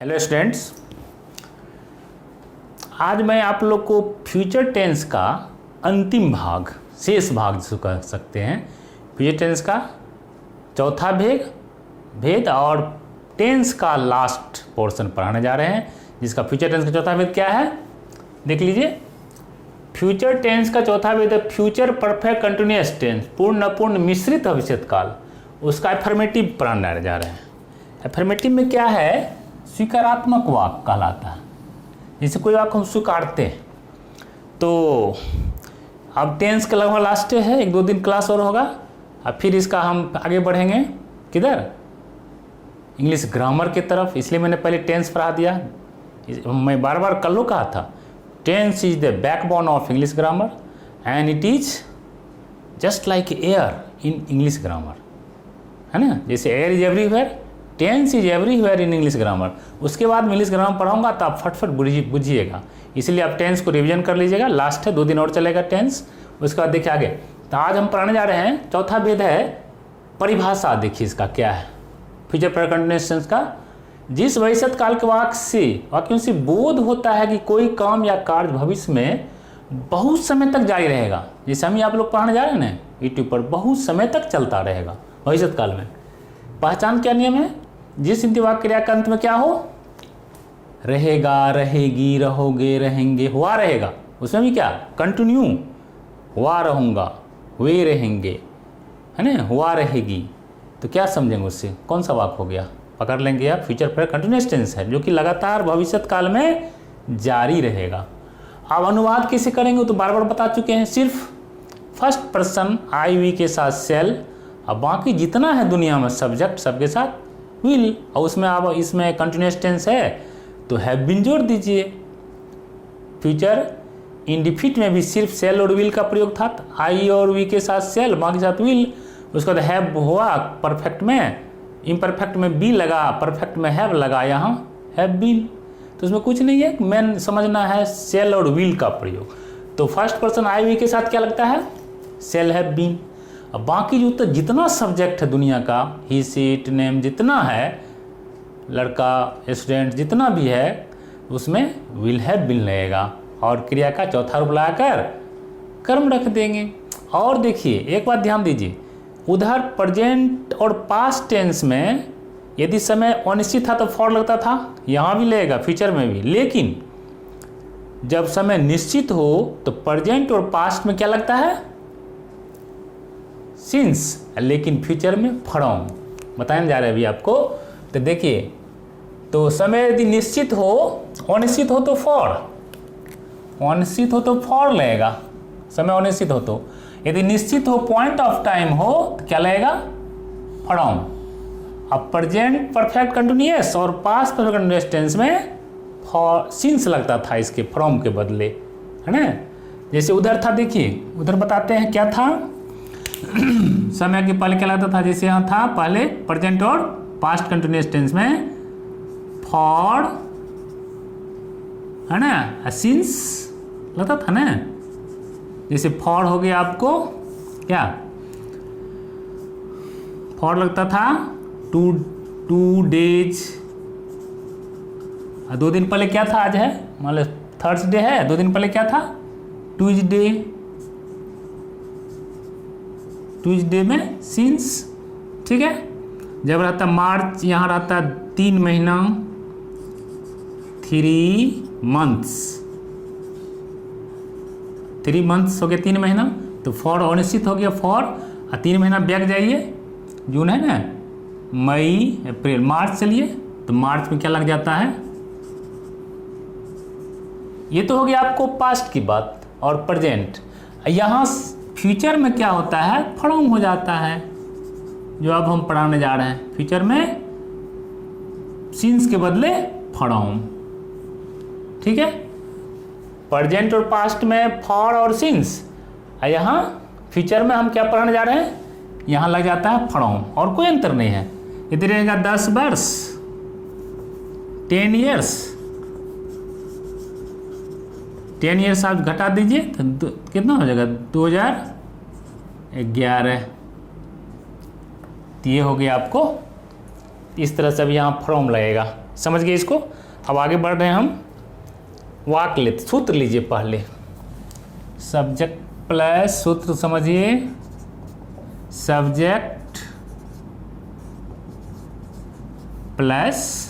Hello students, आज मैं आप लोग को फ्यूचर टेंस का अंतिम भाग, शेष भाग जिसको कह सकते हैं, फ्यूचर टेंस का चौथा भेद और टेंस का लास्ट पोर्शन पढ़ाने जा रहे हैं, जिसका फ्यूचर टेंस का चौथा भेद क्या है देख लीजिए। फ्यूचर टेंस का चौथा भेद है फ्यूचर परफेक्ट कंटिन्यूअस टेंस, पूर्ण अपूर्ण मिश्रित भविष्यत काल। उसका एफर्मेटिव पढ़ाने जा रहे हैं। एफर्मेटिव में क्या है, स्वीकारात्मक वाक्य कहलाता है। जैसे कोई वाक्य हम स्वीकारते हैं, तो अब टेंस का लगभग लास्ट है, 1-2 दिन क्लास और होगा, अब फिर इसका हम आगे बढ़ेंगे किधर, इंग्लिश ग्रामर की तरफ। इसलिए मैंने पहले टेंस पढ़ा दिया। मैं बार बार कल कहा था, tense is the backbone of English grammar and it is just like air in English grammar, है ना। जैसे air is everywhere, tense is everywhere in English grammar. उसके बाद मैं इंग्लिश ग्रामर पढ़ाऊंगा तो आप फटफट बुझिएगा, इसलिए आप टेंस को रिवीजन कर लीजिएगा। लास्ट है, 2 दिन और चलेगा टेंस, उसके बाद देखिए आगे। तो आज हम पढ़ाने जा रहे हैं, चौथा भेद है परिभाषा। देखिए इसका क्या है, फ्यूचर परफेक्ट कंटिन्यूअस टेंस का। जिस भविष्यत काल के वाक्यों से बोध होता है कि कोई काम या कार्य भविष्य में बहुत समय तक जारी रहेगा। जैसे हम आप लोग पढ़ाने जा रहे हैं ना यूट्यूब पर, बहुत समय तक चलता रहेगा भविष्यत काल में। पहचान क्या नियम है, जिस इंतवाक क्रिया का अंत में क्या हो, रहेगा, रहेगी, रहोगे, रहेंगे, हुआ रहेगा, उसमें भी क्या कंटिन्यू, हुआ रहूँगा, हुए रहेंगे, है ना, हुआ रहेगी। तो क्या समझेंगे उससे, कौन सा वाक्य हो गया, पकड़ लेंगे आप। फ्यूचर परफेक्ट कंटिन्यूअस टेंस है जो कि लगातार भविष्यत काल में जारी रहेगा। अब अनुवाद कैसे करेंगे तो बार बार बता चुके हैं, सिर्फ फर्स्ट पर्सन आई वी के साथ सेल, अब बाकी जितना है दुनिया में सब्जेक्ट सबके साथ विल, और उसमें अब इसमें कंटिन्यूअस टेंस है तो हैव बीन जोड़ दीजिए। फ्यूचर इंडिफिट में भी सिर्फ सेल और विल का प्रयोग था, आई और वी के साथ सेल, बाकी साथ विल। उसके बाद हैव हुआ परफेक्ट में, इम्परफेक्ट में बी लगा, परफेक्ट में हैव लगा, यहाँ हैव बीन। तो उसमें कुछ नहीं है, मेन समझना है सेल और विल का प्रयोग। तो फर्स्ट पर्सन आई वी के साथ क्या लगता है, सेल हैव बीन। अब बाकी जो तो जितना सब्जेक्ट है दुनिया का, ही सीट नेम जितना है, लड़का स्टूडेंट जितना भी है, उसमें विल हैव बीन लगेगा और क्रिया का चौथा रूप लगाकर कर्म रख देंगे। और देखिए एक बात ध्यान दीजिए, उधर प्रेजेंट और पास्ट टेंस में यदि समय अनिश्चित था तो फॉर लगता था, यहाँ भी लगेगा फ्यूचर में भी। लेकिन जब समय निश्चित हो तो प्रेजेंट और पास्ट में क्या लगता है, सिंस। लेकिन फ्यूचर में फ्रॉम बताने जा रहे हैं अभी आपको। तो देखिए, तो समय यदि निश्चित हो, अनिश्चित हो तो फॉर, अनिश्चित हो तो फॉर लगेगा, समय अनिश्चित हो तो। यदि निश्चित हो, पॉइंट ऑफ टाइम हो, तो क्या लगेगा, फ्रॉम। अब प्रेजेंट परफेक्ट कंटिन्यूअस और पास्ट परफेक्ट कंटिन्यूअस टेंस में फॉर सिंस लगता था इसके फ्रॉम के बदले, है ना। जैसे उधर था, देखिए उधर बताते हैं क्या था, समय के पहले क्या लगता था, जैसे यहाँ था पहले प्रेजेंट और पास्ट कंटिन्यूअस टेंस में फॉर, है ना, सिंस लगता था ना। जैसे फॉर हो गया आपको क्या, फॉर लगता था 2 डेज। 2 दिन पहले क्या था, आज है मान लो थर्सडे है, 2 दिन पहले क्या था, ट्यूजडे। ट्यूजडे में सिंस, ठीक है। जब रहता मार्च, यहाँ रहता 3 महीना, 3 मंथ्स, 3 मंथ्स हो गया 3 महीना। तो फॉर अनिश्चित हो गया फॉर, और 3 महीना बैक जाइए, जून है ना, मई, अप्रैल, मार्च चलिए, तो मार्च में क्या लग जाता है। ये तो हो गया आपको पास्ट की बात और प्रेजेंट। यहाँ फ्यूचर में क्या होता है, फ्रॉम हो जाता है, जो अब हम पढ़ाने जा रहे हैं। फ्यूचर में सिंस के बदले फ्रॉम, ठीक है। प्रेजेंट और पास्ट में फॉर और सिंस, यहाँ फ्यूचर में हम क्या पढ़ाने जा रहे हैं, यहाँ लग जाता है फ्रॉम, और कोई अंतर नहीं है। इधर रहेगा 10 वर्ष, 10 ईयर्स, 10 ईयर्स आप घटा दीजिए तो कितना हो जाएगा, 2011। तो ये हो गया आपको, इस तरह से अब यहाँ फ्रॉम लगेगा। समझ गए इसको। अब आगे बढ़ रहे हैं हम, वाक्य लेते, सूत्र लीजिए पहले, सब्जेक्ट प्लस सूत्र समझिए, subject plus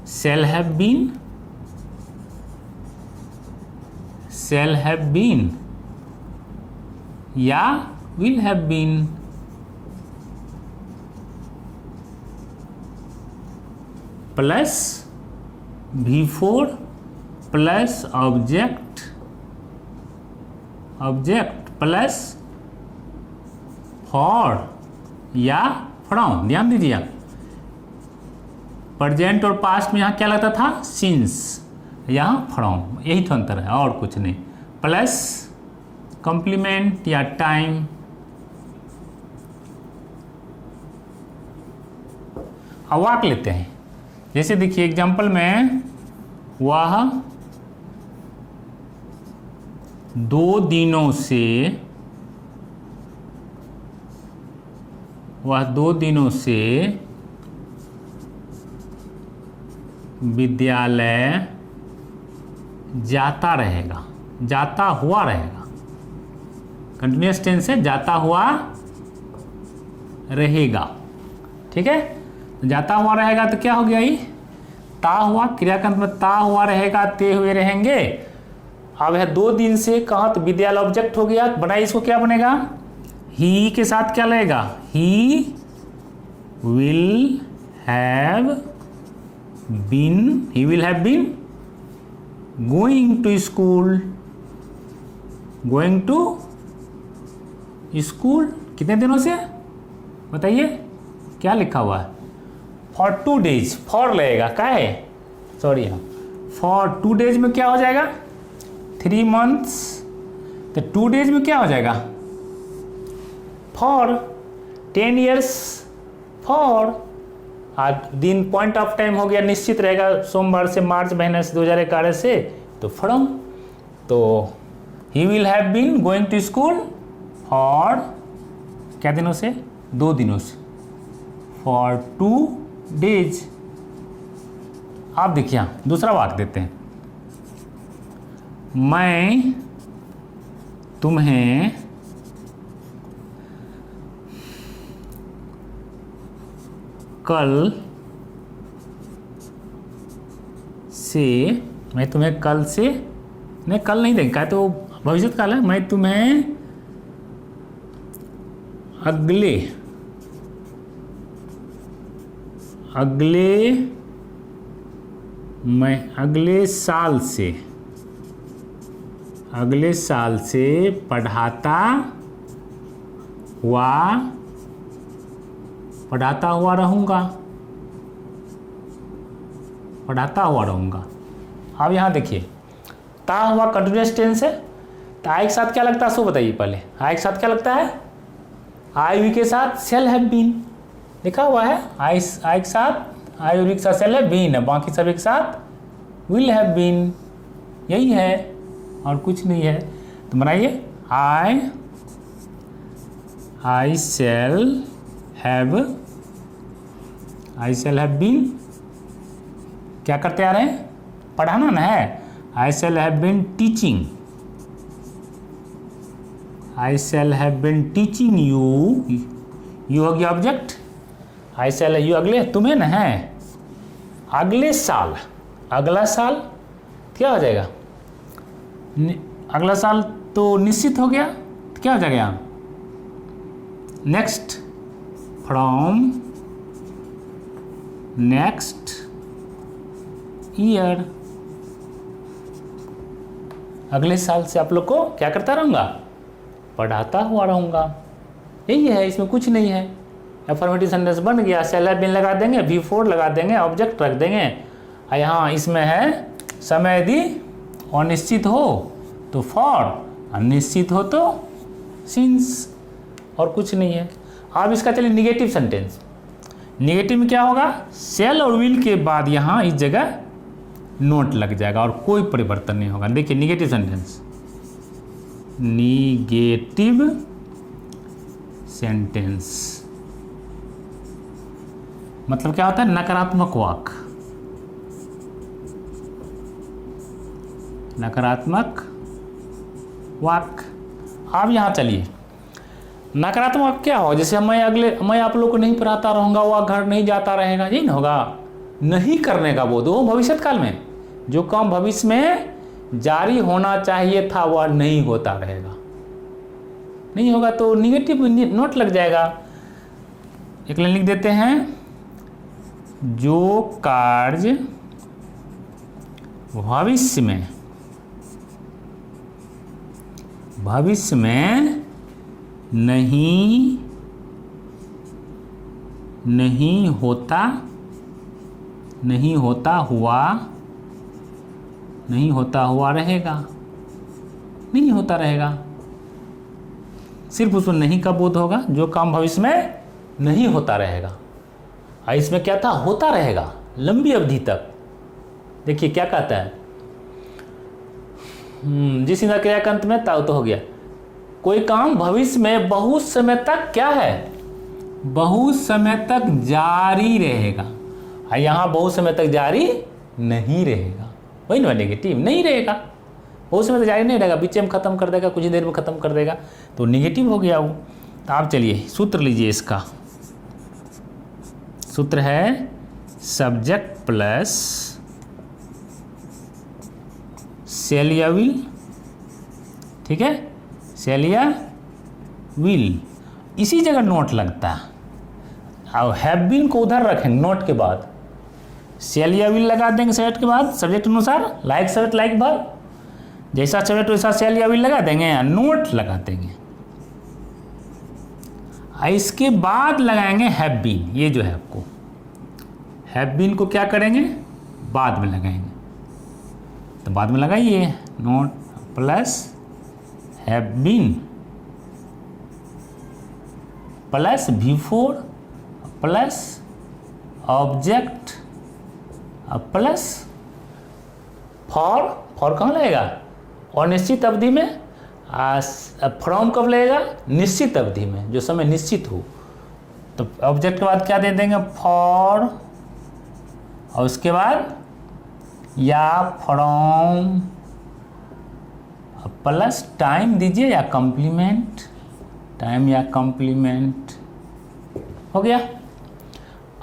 shall have been या will have been, plus V4 plus object plus for या फ्रॉम। ध्यान दीजिए आप, प्रेजेंट और पास्ट में यहाँ क्या लगता था, सिंस, यहाँ फ्रॉम, यही तो अंतर है और कुछ नहीं। प्लस कॉम्प्लीमेंट या टाइम, अब वाक्य लेते हैं। जैसे देखिए एग्जाम्पल में, वह 2 दिनों से विद्यालय जाता रहेगा, जाता हुआ रहेगा, कंटिन्यूअस टेंस है, जाता हुआ रहेगा। ठीक है, जाता हुआ रहेगा तो क्या हो गया, ये ता हुआ, क्रियाकंत में ता हुआ रहेगा, ते हुए रहेंगे। अब है 2 दिन से, कहा तो विद्यालय ऑब्जेक्ट हो गया, बनाइए इसको, क्या बनेगा, ही के साथ क्या लगेगा, he will have been going to school, कितने दिनों से बताइए, क्या लिखा हुआ है, फॉर 2 days, फॉर लगेगा, क्या है, सॉरी, फॉर 2 days में क्या हो जाएगा, 3 months, तो 2 days में क्या हो जाएगा, फॉर 10 years, फॉर, आज दिन पॉइंट ऑफ टाइम हो गया, निश्चित रहेगा, सोमवार से मार्च महीने से 2011 से, तो फ्रॉम, तो he will have been going to school for क्या दिनों से, 2 दिनों से, फॉर 2 days। आप देखिए दूसरा वाक्य देते हैं, मैं तुम्हें कल से, नहीं कल नहीं देंगे, तो भविष्य काल है, मैं तुम्हें अगले साल से पढ़ाता हुआ रहूँगा। अब यहाँ देखिए, ता हुआ कंटिन्यूअस टेंस है, तो आई के साथ क्या लगता है, सो बताइए पहले, आई के साथ क्या लगता है, आई वी के साथ shall have been लिखा हुआ है, आई के साथ, आई वी के साथ shall have been है, बाकी सभी के साथ will have been, यही है और कुछ नहीं है। तो बनाइए, आई shall have been, क्या करते आ रहे हैं, पढ़ाना ना है, आई shall have been teaching you हो गया ऑब्जेक्ट, आई shall you अगले, तुम्हें ना है, अगले साल, अगला साल क्या हो जाएगा, अगला साल तो निश्चित हो गया, तो क्या हो जाएगा यहाँ, नेक्स्ट, फ्रॉम नेक्स्ट ईयर, अगले साल से आप लोग को क्या करता रहूँगा, पढ़ाता हुआ रहूँगा, यही है, इसमें कुछ नहीं है। अफर्मेटिव सेंटेंस बन गया, shall have been लगा देंगे, V4 लगा देंगे, ऑब्जेक्ट रख देंगे, और यहाँ इसमें है समय यदि अनिश्चित हो तो फॉर, अनिश्चित हो तो सिंस, और कुछ नहीं है। अब इसका चलिए निगेटिव सेंटेंस, निगेटिव में क्या होगा, shall और will के बाद यहाँ इस जगह नोट लग जाएगा और कोई परिवर्तन नहीं होगा। देखिए निगेटिव सेंटेंस, निगेटिव सेंटेंस मतलब क्या होता है, नकारात्मक वाक्य। नकारात्मक वाक्य। अब यहाँ चलिए, नकारात्मक वाक्य क्या होगा? जैसे मैं आप लोग को नहीं पढ़ाता रहूँगा, वह घर नहीं जाता रहेगा, यही ना होगा। नहीं करने का बोध, वो भविष्य काल में जो काम भविष्य में जारी होना चाहिए था वह नहीं होता रहेगा, नहीं होगा तो निगेटिव नोट लग जाएगा। एक लाइन लिख देते हैं, जो कार्य भविष्य में नहीं होता रहेगा, सिर्फ उसमें नहीं का बोध होगा। जो काम भविष्य में नहीं होता रहेगा, और इसमें क्या था? होता रहेगा लंबी अवधि तक। देखिए क्या कहता है, जिस क्रिया के अंत में ताऊ तो हो गया। कोई काम भविष्य में बहुत समय तक क्या है? बहुत समय तक जारी रहेगा, और यहाँ बहुत समय तक जारी नहीं रहेगा, वही ना नेगेटिव, नहीं रहेगा। बहुत समय तक जारी नहीं रहेगा, बीच में खत्म कर देगा, कुछ ही देर में खत्म कर देगा, तो नेगेटिव हो गया वो। तो आप चलिए सूत्र लीजिए, इसका सूत्र है सब्जेक्ट प्लस शैल या विल, ठीक है, शैल या विल। इसी जगह नोट लगता है, और हैव बीन को उधर रखेंगे नोट के बाद, शैल या विल लगा देंगे सब्जेक्ट के बाद, सब्जेक्ट अनुसार, लाइक सब्जेक्ट लाइक वर्ब, जैसा सब्जेक्ट वैसा शैल या विल लगा देंगे, नोट लगा देंगे। इसके बाद लगाएंगे हैव बीन। ये जो है आपको हैव बीन को क्या करेंगे? बाद में लगाएंगे, तो बाद में लगाइए, not plus have been plus before plus object plus for कहाँ लगेगा? अनिश्चित अवधि में। फ्रॉम कब लगेगा? निश्चित अवधि में, जो समय निश्चित हो। तो ऑब्जेक्ट के बाद क्या दे देंगे? फॉर, और उसके बाद या फ्रॉम प्लस टाइम दीजिए या कॉम्प्लीमेंट, टाइम या कॉम्प्लीमेंट, हो गया।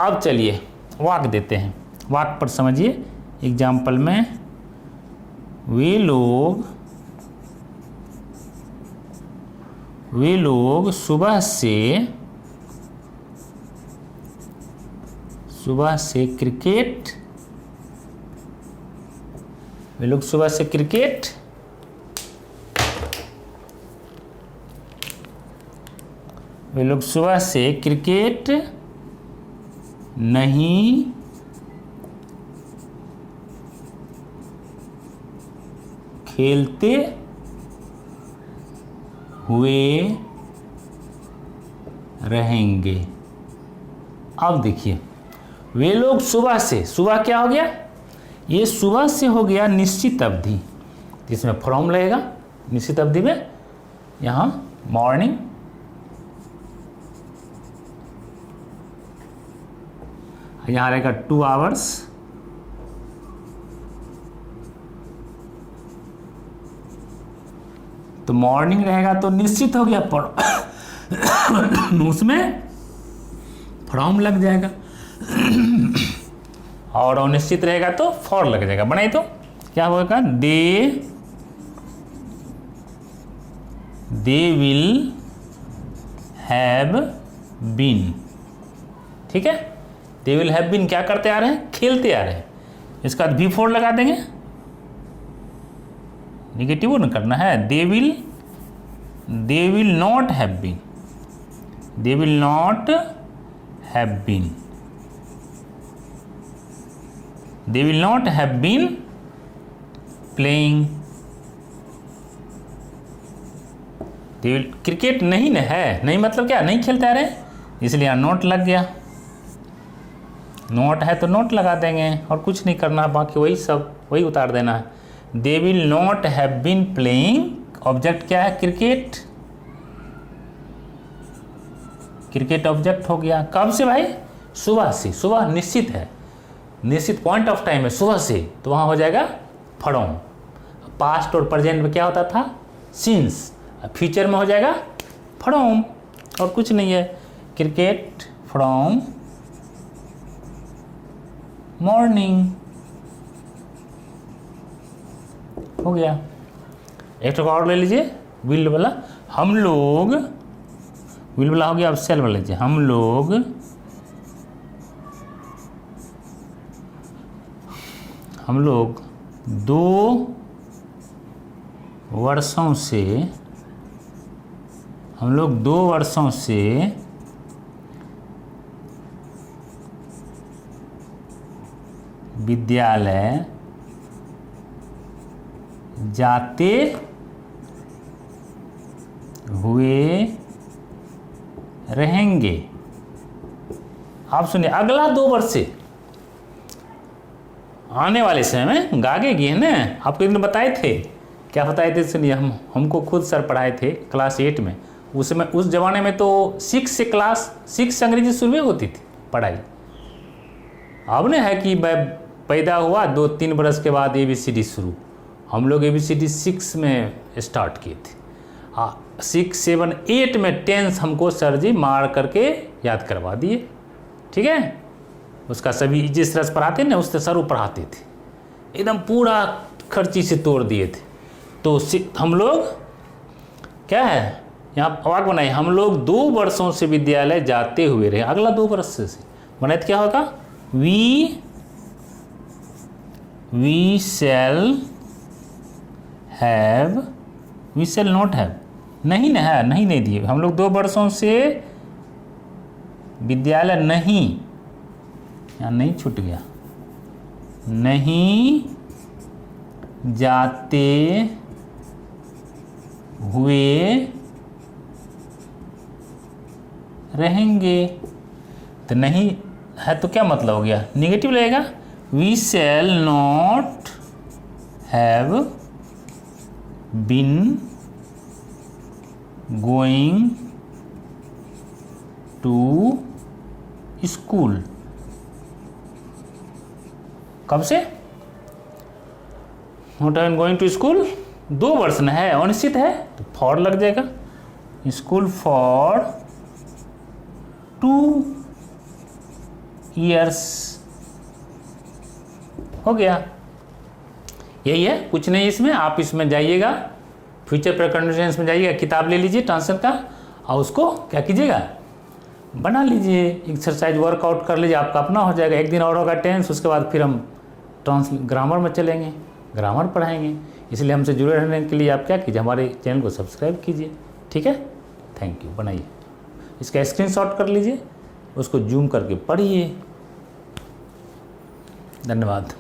अब चलिए वाक्य देते हैं, वाक्य पर समझिए। एग्जाम्पल में, वे लोग सुबह से क्रिकेट, वे लोग सुबह से क्रिकेट नहीं खेलते हुए रहेंगे। अब देखिए, वे लोग सुबह से, सुबह क्या हो गया? ये सुबह से हो गया निश्चित अवधि, जिसमें फ्रॉम लगेगा निश्चित अवधि में, यहाँ मॉर्निंग, यहाँ रहेगा 2 आवर्स, तो मॉर्निंग रहेगा तो निश्चित हो गया, पर उसमें फ्रॉम लग जाएगा, और अनिश्चित रहेगा तो फॉर लग जाएगा। बनाए तो क्या होगा? दे विल हैव बीन, ठीक है। दे विल हैव बीन क्या करते आ रहे हैं? खेलते आ रहे हैं। इसका भी फोर लगा देंगे, निगेटिव न करना है। They will not have been, they will not have been, they will not have been playing, they will, cricket नहीं न है, नहीं मतलब क्या? नहीं खेलते आ रहे, इसलिए यहाँ नोट लग गया। नोट है तो नोट लगा देंगे, और कुछ नहीं करना, बाकी वही सब वही उतार देना है। They will not have been playing, object क्या है? क्रिकेट, क्रिकेट ऑब्जेक्ट हो गया। कब से भाई? सुबह से। सुबह निश्चित है, निश्चित पॉइंट ऑफ टाइम है सुबह से, तो वहाँ हो जाएगा फ्रॉम। पास्ट और प्रेजेंट में क्या होता था, सिंस। फ्यूचर में हो जाएगा फ्रॉम, और कुछ नहीं है। क्रिकेट फ्रॉम मॉर्निंग, हो गया। एक तो और ले लीजिए, विल वाला। हम लोग, विल वाला हो गया, अब सेल वाला लीजिए। हम लोग दो वर्षों से विद्यालय जाते हुए रहेंगे। आप सुनिए, अगला 2 वर्ष से, आने वाले समय में गागेगी है ना। आपको एक दिन बताए थे, क्या बताए थे, सुनिए। हमको खुद सर पढ़ाए थे क्लास 8 में। उसमें उस ज़माने में तो 6 से क्लास 6 से अंग्रेजी शुरू में होती थी पढ़ाई। अब न है कि पैदा हुआ 2-3 बरस के बाद ABCD शुरू। हम लोग ABCD 6 में स्टार्ट किए थे। 6, 7, 8 में टेंस हमको सर जी मार करके याद करवा दिए। ठीक है, उसका सभी जिस तरह से पढ़ाते ना, उस तरह सर वो पढ़ाते थे, एकदम पूरा खर्ची से तोड़ दिए थे। तो हम लोग क्या है, यहाँ वाक बनाए, हम लोग 2 वर्षों से विद्यालय जाते हुए रहे। अगला 2 वर्ष से बनाए तो क्या होगा, वी शैल नॉट हैव, नहीं ना है, नहीं दिए। हम लोग 2 वर्षों से विद्यालय नहीं, यहाँ नहीं छूट गया, नहीं जाते हुए रहेंगे। तो नहीं है तो क्या मतलब हो गया, निगेटिव लगेगा। We shall not have been going to school. कब से, not have been going to school, 2 वर्ष न है, अनिश्चित है तो फॉर लग जाएगा। स्कूल फॉर 2 years, हो गया। यही है, कुछ नहीं इसमें। आप इसमें जाइएगा, फ्यूचर प्रेकंडीशंस में जाइएगा, किताब ले लीजिए ट्रांसलेशन का, और उसको क्या कीजिएगा, बना लीजिए, एक्सरसाइज वर्कआउट कर लीजिए, आपका अपना हो जाएगा। एक दिन और होगा टेंस, उसके बाद फिर हम ग्रामर में चलेंगे, ग्रामर पढ़ाएंगे। इसलिए हमसे जुड़े रहने के लिए आप क्या कीजिए, हमारे चैनल को सब्सक्राइब कीजिए। ठीक है, थैंक यू। बनाइए, इसका स्क्रीनशॉट कर लीजिए, उसको जूम करके पढ़िए। धन्यवाद।